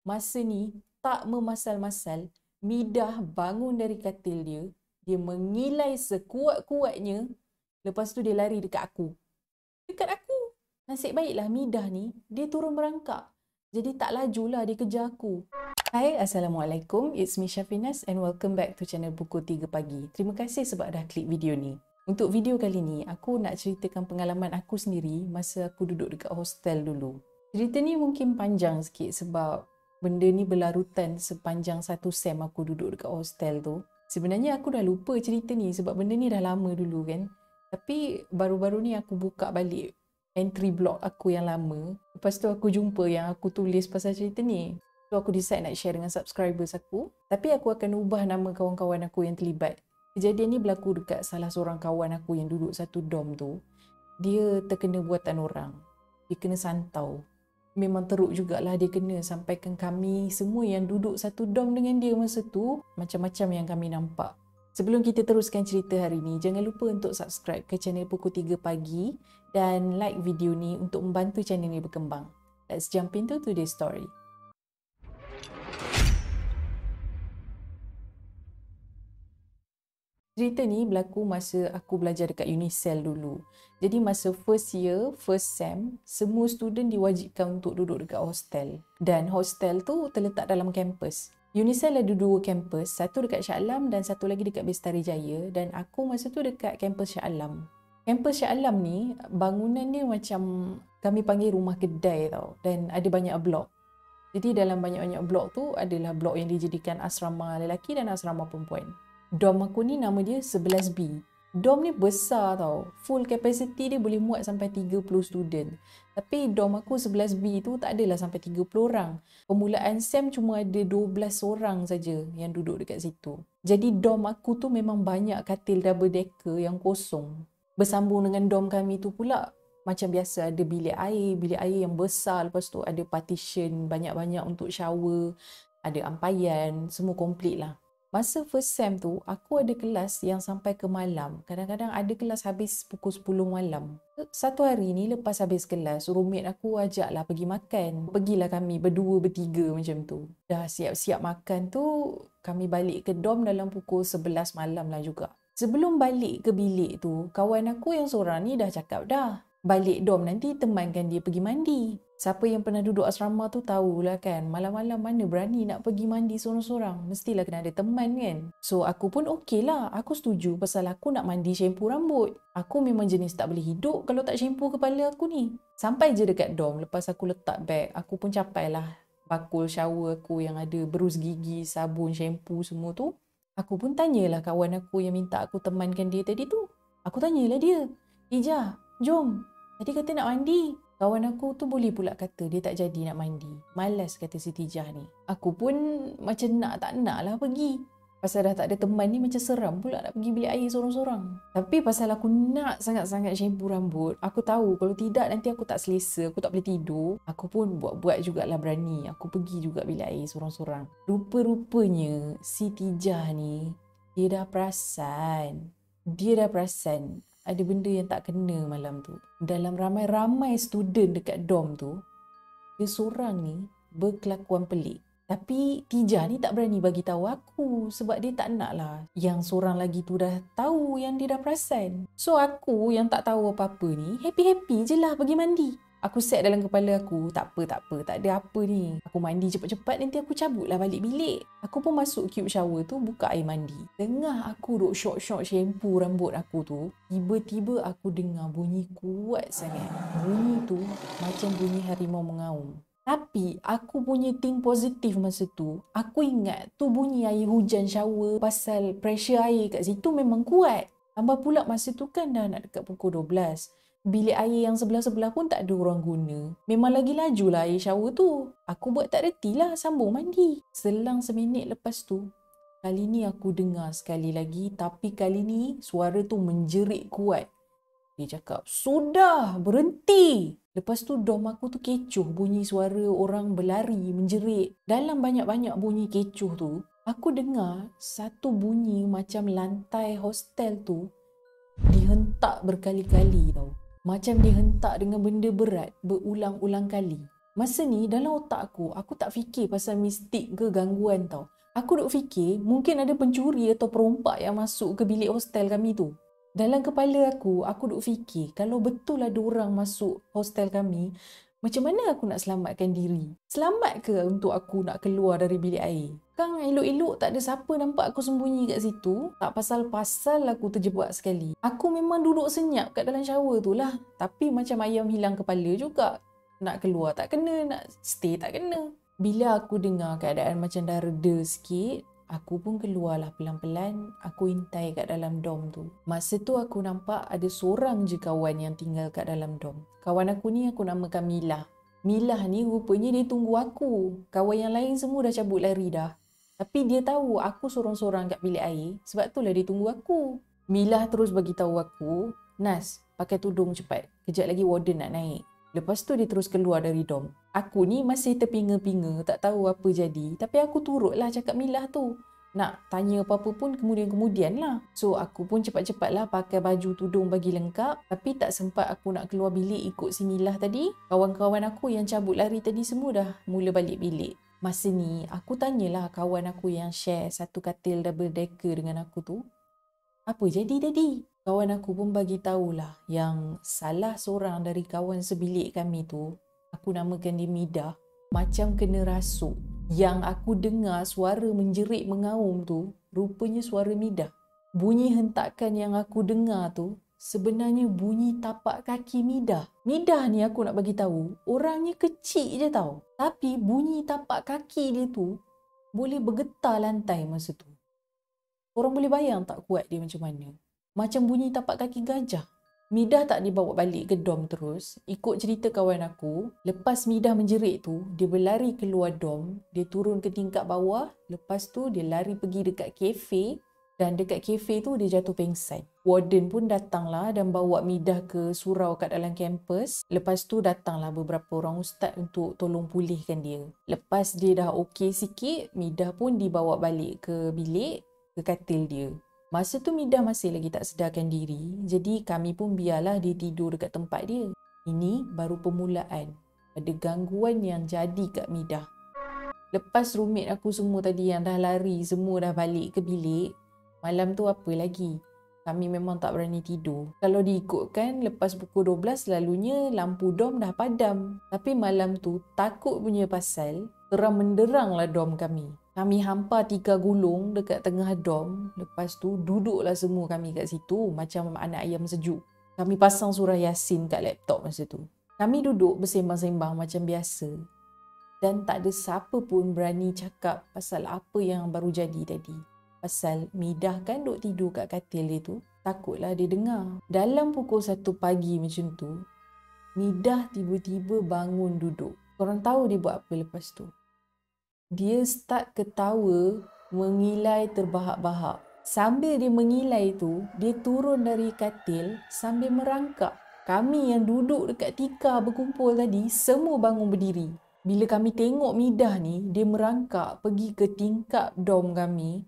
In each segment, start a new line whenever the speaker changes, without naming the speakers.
Masa ni, tak memasal-masal, Midah bangun dari katil dia, dia mengilai sekuat-kuatnya, lepas tu dia lari dekat aku. Dekat aku. Nasib baiklah Midah ni, dia turun merangkak. Jadi tak lajulah dia kejar aku. Hai, Assalamualaikum. It's me Syafinas and welcome back to channel Pukul 3 Pagi. Terima kasih sebab dah klik video ni. Untuk video kali ni, aku nak ceritakan pengalaman aku sendiri masa aku duduk dekat hostel dulu. Cerita ni mungkin panjang sikit sebab benda ni berlarutan sepanjang satu sem aku duduk dekat hostel tu. Sebenarnya aku dah lupa cerita ni sebab benda ni dah lama dulu kan. Tapi baru-baru ni aku buka balik entry blog aku yang lama. Lepas tu aku jumpa yang aku tulis pasal cerita ni. So aku decide nak share dengan subscribers aku. Tapi aku akan ubah nama kawan-kawan aku yang terlibat. Kejadian ni berlaku dekat salah seorang kawan aku yang duduk satu dom tu. Dia terkena buatan orang. Dia kena santau. Memang teruk jugalah dia kena sampaikan kami semua yang duduk satu dom dengan dia masa tu macam-macam yang kami nampak. Sebelum kita teruskan cerita hari ni, jangan lupa untuk subscribe ke channel Pukul 3 Pagi dan like video ni untuk membantu channel ni berkembang. Let's jump into today's story. Cerita ni berlaku masa aku belajar dekat Unicel dulu. Jadi masa first year, first sem, semua student diwajibkan untuk duduk dekat hostel. Dan hostel tu terletak dalam kampus. Unicel ada dua kampus, satu dekat Shah Alam dan satu lagi dekat Bestari Jaya. Dan aku masa tu dekat kampus Shah Alam. Kampus Shah Alam ni, bangunan dia macam kami panggil rumah kedai tau. Dan ada banyak blok. Jadi dalam banyak-banyak blok tu adalah blok yang dijadikan asrama lelaki dan asrama perempuan. Dom aku ni nama dia 11B. Dom ni besar tau. Full capacity dia boleh muat sampai 30 student. Tapi dom aku 11B tu tak adalah sampai 30 orang. Permulaan SEM cuma ada 12 orang saja yang duduk dekat situ. Jadi dom aku tu memang banyak katil double decker yang kosong. Bersambung dengan dom kami tu pula, macam biasa ada bilik air yang besar. Lepas tu ada partition banyak-banyak untuk shower. Ada ampayan, semua komplit lah. Masa first sem tu, aku ada kelas yang sampai ke malam. Kadang-kadang ada kelas habis pukul 10 malam. Satu hari ni lepas habis kelas, roommate aku ajaklah pergi makan. Pergilah kami berdua, bertiga macam tu. Dah siap-siap makan tu, kami balik ke dom dalam pukul 11 malam lah juga. Sebelum balik ke bilik tu, kawan aku yang seorang ni dah cakap dah. Balik dom nanti temankan dia pergi mandi. Siapa yang pernah duduk asrama tu tahulah kan, malam-malam mana berani nak pergi mandi seorang-seorang. Mestilah kena ada teman kan. So aku pun okey lah, aku setuju pasal aku nak mandi shampoo rambut. Aku memang jenis tak boleh hidup kalau tak shampoo kepala aku ni. Sampai je dekat dom, lepas aku letak beg, aku pun capailah bakul shower aku yang ada berus gigi, sabun, shampoo semua tu. Aku pun tanyalah kawan aku yang minta aku temankan dia tadi tu. Aku tanyalah dia, Ija, jom. Tadi kata nak mandi. Kawan aku tu boleh pula kata dia tak jadi nak mandi. Malas kata si Tijah ni. Aku pun macam nak tak nak lah pergi. Pasal dah tak ada teman ni macam seram pula nak pergi bilik air seorang-seorang. Tapi pasal aku nak sangat-sangat shampoo rambut. Aku tahu kalau tidak nanti aku tak selesa. Aku tak boleh tidur. Aku pun buat-buat jugalah berani. Aku pergi juga bilik air seorang-seorang. Rupa-rupanya si Tijah ni dia dah perasan. Ada benda yang tak kena malam tu. Dalam ramai-ramai student dekat dom tu, dia seorang ni berkelakuan pelik. Tapi Tijah ni tak berani bagi tahu aku sebab dia tak nak lah yang seorang lagi tu dah tahu yang dia dah perasan. So aku yang tak tahu apa-apa ni, happy-happy je lah pergi mandi. Aku set dalam kepala aku, tak apa, tak ada apa ni. Aku mandi cepat-cepat nanti aku cabutlah balik bilik. Aku pun masuk cube shower tu, buka air mandi. Tengah aku duk syok-syok shampoo rambut aku tu, tiba-tiba aku dengar bunyi kuat sangat. Bunyi tu macam bunyi harimau mengaum. Tapi aku punya think positif masa tu, aku ingat tu bunyi air hujan shower pasal pressure air kat situ memang kuat. Tambah pula masa tu kan dah nak dekat pukul 12. Bilik air yang sebelah-sebelah pun tak ada orang guna. Memang lagi laju lah air shower tu. Aku buat tak reti lah, sambung mandi. Selang seminit lepas tu, kali ni aku dengar sekali lagi. Tapi kali ni suara tu menjerit kuat. Dia cakap, sudah, berhenti. Lepas tu dom aku tu kecoh bunyi suara orang berlari, menjerit. Dalam banyak-banyak bunyi kecoh tu, aku dengar satu bunyi macam lantai hostel tu dihentak berkali-kali tau. Macam dihentak dengan benda berat berulang-ulang kali. Masa ni dalam otak aku tak fikir pasal mistik ke gangguan tau. Aku duk fikir mungkin ada pencuri atau perompak yang masuk ke bilik hostel kami tu. Dalam kepala aku duk fikir kalau betul ada orang masuk hostel kami, macam mana aku nak selamatkan diri? Selamat ke untuk aku nak keluar dari bilik air? Kan elok-elok tak ada siapa nampak aku sembunyi kat situ. Tak pasal-pasal aku terjebak sekali. Aku memang duduk senyap kat dalam shower tu lah. Tapi macam ayam hilang kepala juga. Nak keluar tak kena, nak stay tak kena. Bila aku dengar keadaan macam dah reda sikit, aku pun keluarlah pelan-pelan. Aku intai kat dalam dom tu. Masa tu aku nampak ada seorang je kawan yang tinggal kat dalam dom. Kawan aku ni aku namakan Milah. Milah ni rupanya dia tunggu aku. Kawan yang lain semua dah cabut lari dah. Tapi dia tahu aku sorang-sorang kat bilik air, sebab itulah dia tunggu aku. Milah terus bagi tahu aku, "Nas, pakai tudung cepat. Kejap lagi warden nak naik." Lepas tu dia terus keluar dari dom. Aku ni masih terpinga-pinga, tak tahu apa jadi. Tapi aku turutlah cakap Milah tu. Nak tanya apa-apa pun kemudian-kemudian lah. So aku pun cepat-cepatlah pakai baju tudung bagi lengkap. Tapi tak sempat aku nak keluar bilik ikut si Milah tadi. Kawan-kawan aku yang cabut lari tadi semua dah mula balik bilik. Masa ni aku tanyalah kawan aku yang share satu katil double decker dengan aku tu, "Apa jadi tadi?" Kawan aku pun bagi tahulah yang salah seorang dari kawan sebilik kami tu, aku namakan dia Midah, macam kena rasuk. Yang aku dengar suara menjerit mengaum tu, rupanya suara Midah. Bunyi hentakan yang aku dengar tu, sebenarnya bunyi tapak kaki Midah. Midah ni aku nak bagi tahu, orangnya kecil je tau. Tapi bunyi tapak kaki dia tu, boleh bergetar lantai masa tu. Orang boleh bayang tak kuat dia macam mana? Macam bunyi tapak kaki gajah. Midah tak dibawa balik ke dom terus. Ikut cerita kawan aku, lepas Midah menjerit tu, dia berlari keluar dom, dia turun ke tingkap bawah, lepas tu dia lari pergi dekat kafe dan dekat kafe tu dia jatuh pengsan. Warden pun datanglah dan bawa Midah ke surau kat dalam kampus. Lepas tu datanglah beberapa orang ustaz untuk tolong pulihkan dia. Lepas dia dah okey sikit, Midah pun dibawa balik ke bilik, ke katil dia. Masa tu Midah masih lagi tak sedarkan diri, jadi kami pun biarlah dia tidur dekat tempat dia. Ini baru permulaan. Ada gangguan yang jadi kat Midah. Lepas roommate aku semua tadi yang dah lari, semua dah balik ke bilik, malam tu apa lagi? Kami memang tak berani tidur. Kalau diikutkan, lepas pukul 12 selalunya lampu dom dah padam. Tapi malam tu takut punya pasal, terang menderanglah dom kami. Kami hampar 3 gulung dekat tengah dom. Lepas tu duduklah semua kami kat situ macam anak ayam sejuk. Kami pasang surah Yasin kat laptop masa tu. Kami duduk bersembang-sembang macam biasa. Dan tak ada siapa pun berani cakap pasal apa yang baru jadi tadi. Pasal Midah kan duk tidur kat katil dia tu. Takutlah dia dengar. Dalam pukul 1 pagi macam tu, Midah tiba-tiba bangun duduk. Korang tahu dia buat apa lepas tu? Dia start ketawa, mengilai terbahak-bahak. Sambil dia mengilai tu, dia turun dari katil sambil merangkak. Kami yang duduk dekat tikar berkumpul tadi, semua bangun berdiri. Bila kami tengok Midah ni, dia merangkak pergi ke tingkap dom kami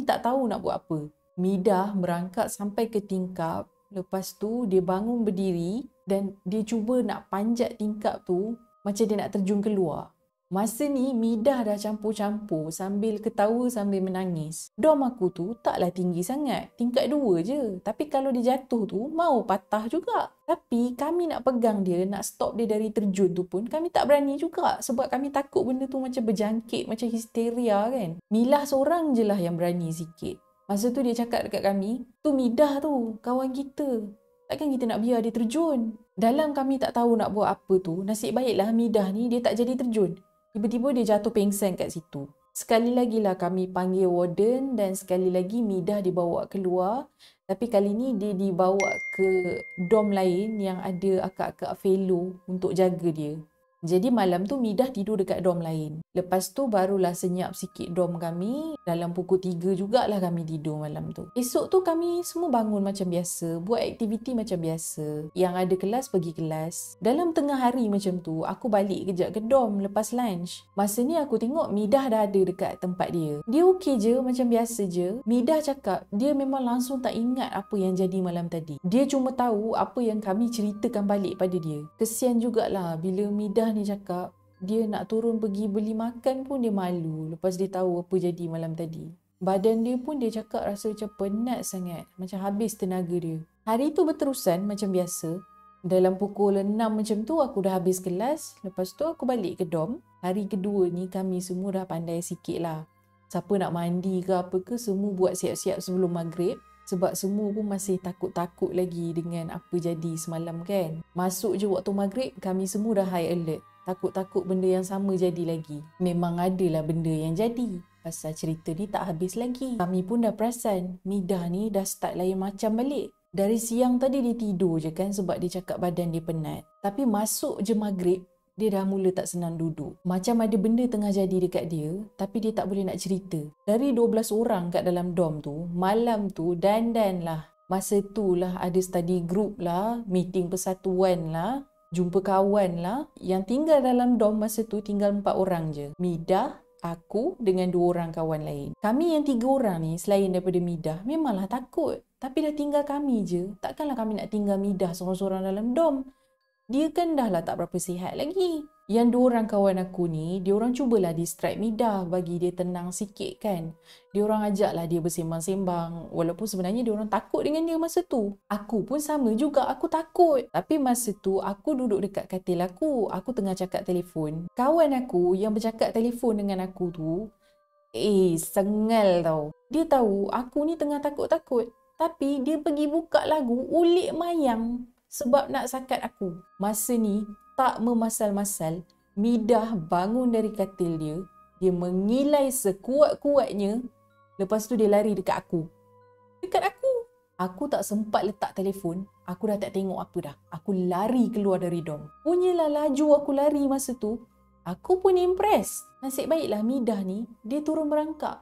tak tahu nak buat apa. Midah merangkak sampai ke tingkap, lepas tu dia bangun berdiri dan dia cuba nak panjat tingkap tu macam dia nak terjun keluar. Masa ni Midah dah campur-campur sambil ketawa sambil menangis. Dom aku tu taklah tinggi sangat, tingkat 2 je. Tapi kalau dia jatuh tu mau patah juga. Tapi kami nak pegang dia, nak stop dia dari terjun tu pun kami tak berani juga. Sebab kami takut benda tu macam berjangkit, macam histeria kan. Milah seorang je lah yang berani sikit. Masa tu dia cakap dekat kami, "Tu Midah tu, kawan kita. Takkan kita nak biar dia terjun?" Dalam kami tak tahu nak buat apa tu, nasib baiklah Midah ni dia tak jadi terjun. Tiba-tiba dia jatuh pengsan kat situ. Sekali lagi lah kami panggil warden dan sekali lagi Midah dibawa keluar. Tapi kali ni dia dibawa ke dom lain yang ada akak-akak fellow untuk jaga dia. Jadi malam tu Midah tidur dekat dom lain. Lepas tu barulah senyap sikit dom kami. Dalam pukul 3 jugalah kami tidur malam tu. Esok tu kami semua bangun macam biasa. Buat aktiviti macam biasa. Yang ada kelas pergi kelas. Dalam tengah hari macam tu, aku balik kejap ke dom lepas lunch. Masa ni aku tengok Midah dah ada dekat tempat dia. Dia okey je, macam biasa je. Midah cakap dia memang langsung tak ingat apa yang jadi malam tadi. Dia cuma tahu apa yang kami ceritakan balik pada dia. Kesian jugalah bila Midah ni cakap Dia nak turun pergi beli makan pun dia malu lepas dia tahu apa jadi malam tadi. Badan dia pun dia cakap rasa macam penat sangat. Macam habis tenaga dia. Hari tu berterusan macam biasa. Dalam pukul 6 macam tu aku dah habis kelas. Lepas tu aku balik ke dorm. Hari kedua ni kami semua dah pandai sikit lah. Siapa nak mandi ke apa ke semua buat siap-siap sebelum maghrib. Sebab semua pun masih takut-takut lagi dengan apa jadi semalam kan. Masuk je waktu maghrib kami semua dah high alert. Takut-takut benda yang sama jadi lagi. Memang adalah benda yang jadi. Pasal cerita ni tak habis lagi. Kami pun dah perasan Midah ni dah start lain macam balik. Dari siang tadi dia tidur je kan sebab dia cakap badan dia penat. Tapi masuk je maghrib, dia dah mula tak senang duduk. Macam ada benda tengah jadi dekat dia, tapi dia tak boleh nak cerita. Dari 12 orang kat dalam dorm tu, malam tu dandan lah. Masa tu lah ada study group lah, meeting persatuan lah, jumpa kawan lah. Yang tinggal dalam dorm masa tu tinggal 4 orang je. Midah, aku dengan 2 orang kawan lain. Kami yang 3 orang ni selain daripada Midah memanglah takut. Tapi dah tinggal kami je. Takkanlah kami nak tinggal Midah seorang-seorang dalam dorm. Dia kan dah lah tak berapa sihat lagi. Yang 2 orang kawan aku ni, dia orang cubalah distract Midah bagi dia tenang sikit kan. Dia orang ajaklah dia bersembang-sembang. Walaupun sebenarnya dia orang takut dengan dia masa tu. Aku pun sama juga, aku takut. Tapi masa tu aku duduk dekat katil aku. Aku tengah cakap telefon. Kawan aku yang bercakap telefon dengan aku tu, sengal tau. Dia tahu aku ni tengah takut-takut. Tapi dia pergi buka lagu Ulik Mayang sebab nak sakat aku. Masa ni tak memasal-masal, Midah bangun dari katil dia. Dia mengilai sekuat-kuatnya. Lepas tu dia lari dekat aku. Dekat aku. Aku tak sempat letak telefon. Aku dah tak tengok apa dah. Aku lari keluar dari dorm. Punyalah laju aku lari masa tu. Aku pun impress. Nasib baiklah Midah ni, dia turun merangkak.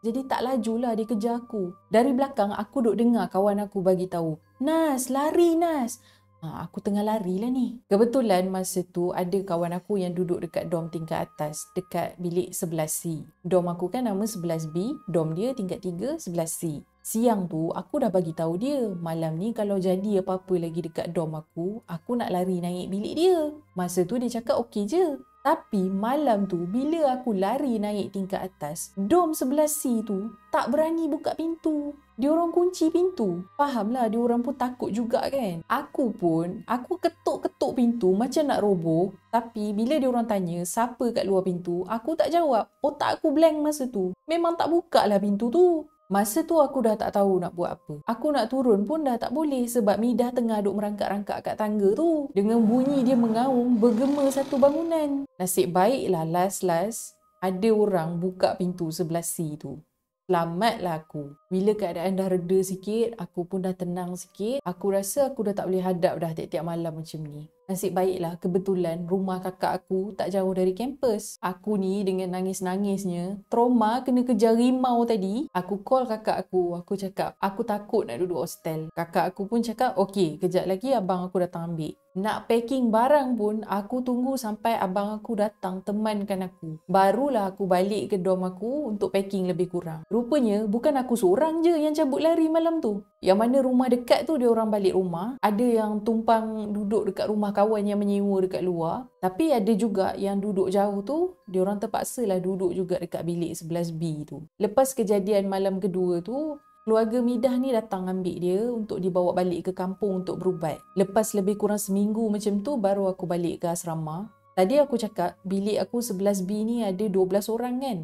Jadi tak lajulah dia kejar aku. Dari belakang aku duk dengar kawan aku bagi tahu, "Nas, lari Nas." Aku tengah lari lah ni. Kebetulan masa tu ada kawan aku yang duduk dekat dorm tingkat atas, dekat bilik 11C. Dorm aku kan nama 11B, dorm dia tingkat 3, 11C. Siang tu aku dah bagi tahu dia, malam ni kalau jadi apa-apa lagi dekat dorm aku nak lari naik bilik dia. Masa tu dia cakap okey je. Tapi malam tu bila aku lari naik tingkat atas, dorm 11C tu tak berani buka pintu. Diorang kunci pintu. Fahamlah diorang pun takut juga kan. Aku ketuk-ketuk pintu macam nak roboh. Tapi bila diorang tanya siapa kat luar pintu, aku tak jawab. Otak aku blank masa tu. Memang tak buka lah pintu tu. Masa tu aku dah tak tahu nak buat apa. Aku nak turun pun dah tak boleh sebab Midah tengah duk merangkak-rangkak kat tangga tu. Dengan bunyi dia mengaum, bergema satu bangunan. Nasib baiklah last ada orang buka pintu 11C tu. Selamatlah aku. Bila keadaan dah reda sikit, aku pun dah tenang sikit. Aku rasa aku dah tak boleh hadap dah tiap-tiap malam macam ni. Nasib baiklah kebetulan rumah kakak aku tak jauh dari kampus. Aku ni dengan nangis-nangisnya, trauma kena kejar rimau tadi. Aku call kakak aku. Aku cakap, aku takut nak duduk hostel. Kakak aku pun cakap, okey, kejap lagi abang aku datang ambil. Nak packing barang pun aku tunggu sampai abang aku datang temankan aku. Barulah aku balik ke dorm aku untuk packing lebih kurang. Rupanya bukan aku seorang je yang cabut lari malam tu. Yang mana rumah dekat tu dia orang balik rumah. Ada yang tumpang duduk dekat rumah kawan yang menyewa dekat luar. Tapi ada juga yang duduk jauh tu, dia orang terpaksalah duduk juga dekat bilik 11B tu. Lepas kejadian malam kedua tu, keluarga Midah ni datang ambil dia untuk dibawa balik ke kampung untuk berubat. Lepas lebih kurang seminggu macam tu, baru aku balik ke asrama. Tadi aku cakap, bilik aku 11B ni ada 12 orang kan?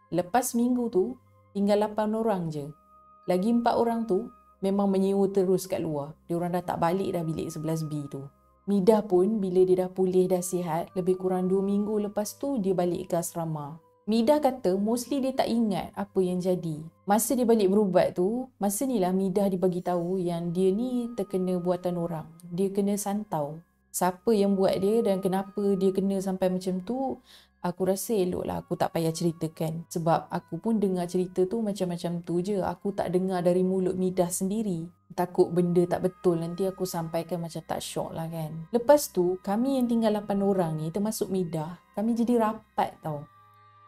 Lepas seminggu tu, tinggal 8 orang je. Lagi 4 orang tu, memang menyewa terus kat luar. Dia orang dah tak balik dah bilik 11B tu. Midah pun bila dia dah pulih dah sihat, lebih kurang 2 minggu lepas tu, dia balik ke asrama. Midah kata mostly dia tak ingat apa yang jadi. Masa dia balik berubat tu, masa ni lah Midah dibagi tahu yang dia ni terkena buatan orang. Dia kena santau. Siapa yang buat dia dan kenapa dia kena sampai macam tu, aku rasa eloklah aku tak payah ceritakan. Sebab aku pun dengar cerita tu macam-macam tu je. Aku tak dengar dari mulut Midah sendiri. Takut benda tak betul nanti aku sampaikan macam tak syok lah kan. Lepas tu, kami yang tinggal 8 orang ni termasuk Midah, kami jadi rapat tau.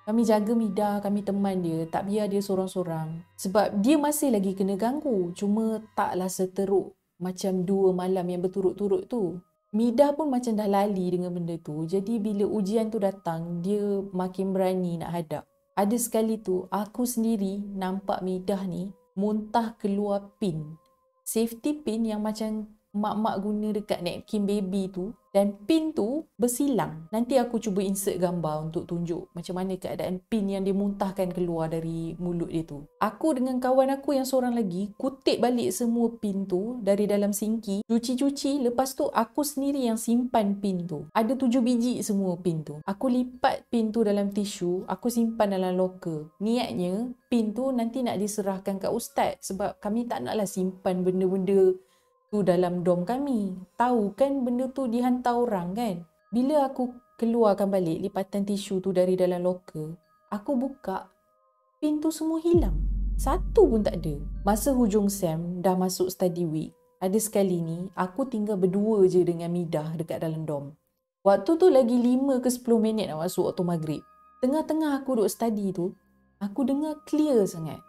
Kami jaga Midah, kami teman dia, tak biar dia sorang-sorang. Sebab dia masih lagi kena ganggu, cuma taklah seteruk macam 2 malam yang berturut-turut tu. Midah pun macam dah lali dengan benda tu. Jadi bila ujian tu datang, dia makin berani nak hadap. Ada sekali tu, aku sendiri nampak Midah ni muntah keluar pin. Safety pin yang macam mak-mak guna dekat napkin baby tu. Dan pin tu bersilang. Nanti aku cuba insert gambar untuk tunjuk macam mana keadaan pin yang dia muntahkan keluar dari mulut dia tu. Aku dengan kawan aku yang seorang lagi kutip balik semua pin tu dari dalam sinki. Cuci-cuci, lepas tu aku sendiri yang simpan pin tu. Ada 7 biji semua pin tu. Aku lipat pin tu dalam tisu, aku simpan dalam locker. Niatnya pin tu nanti nak diserahkan kat ustaz sebab kami tak naklah simpan benda-benda tu dalam dom kami. Tahu kan benda tu dihantar orang kan. Bila aku keluarkan balik lipatan tisu tu dari dalam locker, aku buka, pin tu semua hilang. Satu pun tak ada. Masa hujung sem, dah masuk study week, ada sekali ni, aku tinggal berdua je dengan Midah dekat dalam dom. Waktu tu lagi 5 ke 10 minit nak masuk waktu maghrib. Tengah-tengah aku duduk study tu, aku dengar clear sangat.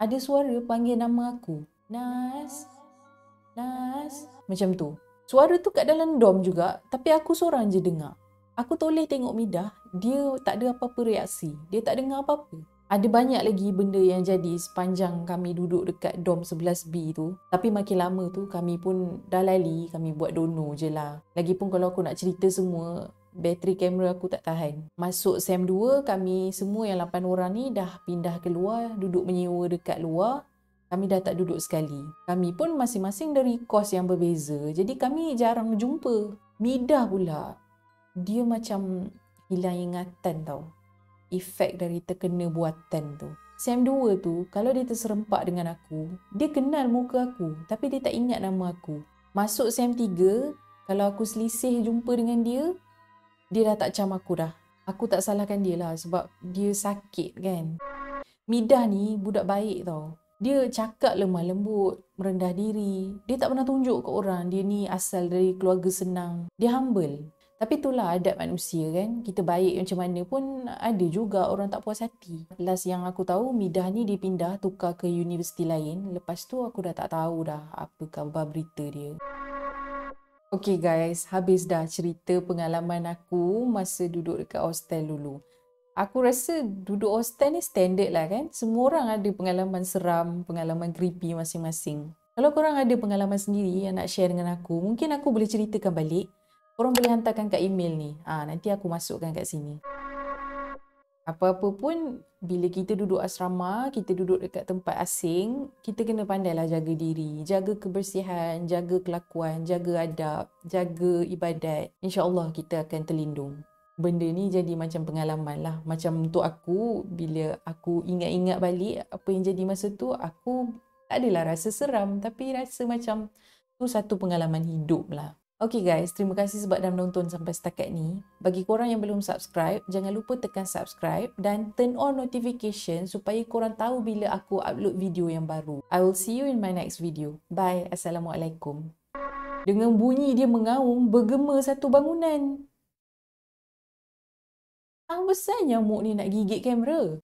Ada suara panggil nama aku. Nas. Nas. Macam tu. Suara tu kat dalam dom juga, tapi aku seorang je dengar. Aku toleh tengok Midah, dia tak ada apa-apa reaksi. Dia tak dengar apa-apa. Ada banyak lagi benda yang jadi sepanjang kami duduk dekat dom 11B tu. Tapi makin lama tu kami pun dah lali, kami buat dono je lah. Lagipun kalau aku nak cerita semua, bateri kamera aku tak tahan. Masuk SEM 2, kami semua yang 8 orang ni dah pindah keluar, duduk menyewa dekat luar. Kami dah tak duduk sekali. Kami pun masing-masing dari kos yang berbeza. Jadi kami jarang jumpa. Midah pula, dia macam hilang ingatan tau. Efek dari terkena buatan tu. SEM 2 tu, kalau dia terserempak dengan aku, dia kenal muka aku, tapi dia tak ingat nama aku. Masuk SEM 3, kalau aku selisih jumpa dengan dia dah tak cam aku dah. Aku tak salahkan dia lah sebab dia sakit kan. Midah ni budak baik tau. Dia cakap lemah lembut, merendah diri. Dia tak pernah tunjuk ke orang dia ni asal dari keluarga senang. Dia humble. Tapi itulah adab manusia kan. Kita baik macam mana pun ada juga orang tak puas hati. Last yang aku tahu, Midah ni dia pindah tukar ke universiti lain. Lepas tu aku dah tak tahu dah apa khabar berita dia. Okay guys, habis dah cerita pengalaman aku masa duduk dekat hostel dulu. Aku rasa duduk hostel ni standard lah kan. Semua orang ada pengalaman seram, pengalaman creepy masing-masing. Kalau korang ada pengalaman sendiri yang nak share dengan aku, mungkin aku boleh ceritakan balik. Korang boleh hantarkan kat email ni. Nanti aku masukkan kat sini. Apa-apa pun, bila kita duduk asrama, kita duduk dekat tempat asing, kita kena pandailah jaga diri. Jaga kebersihan, jaga kelakuan, jaga adab, jaga ibadat. InsyaAllah kita akan terlindung. Benda ni jadi macam pengalaman lah. Macam untuk aku, bila aku ingat-ingat balik apa yang jadi masa tu, aku tak adalah rasa seram, tapi rasa macam tu satu pengalaman hidup lah. Okay guys, terima kasih sebab dah menonton sampai setakat ni. Bagi korang yang belum subscribe, jangan lupa tekan subscribe dan turn on notification supaya korang tahu bila aku upload video yang baru. I will see you in my next video. Bye. Assalamualaikum. Dengan bunyi dia mengaum, bergema satu bangunan. Besar nyamuk ni nak gigit kamera.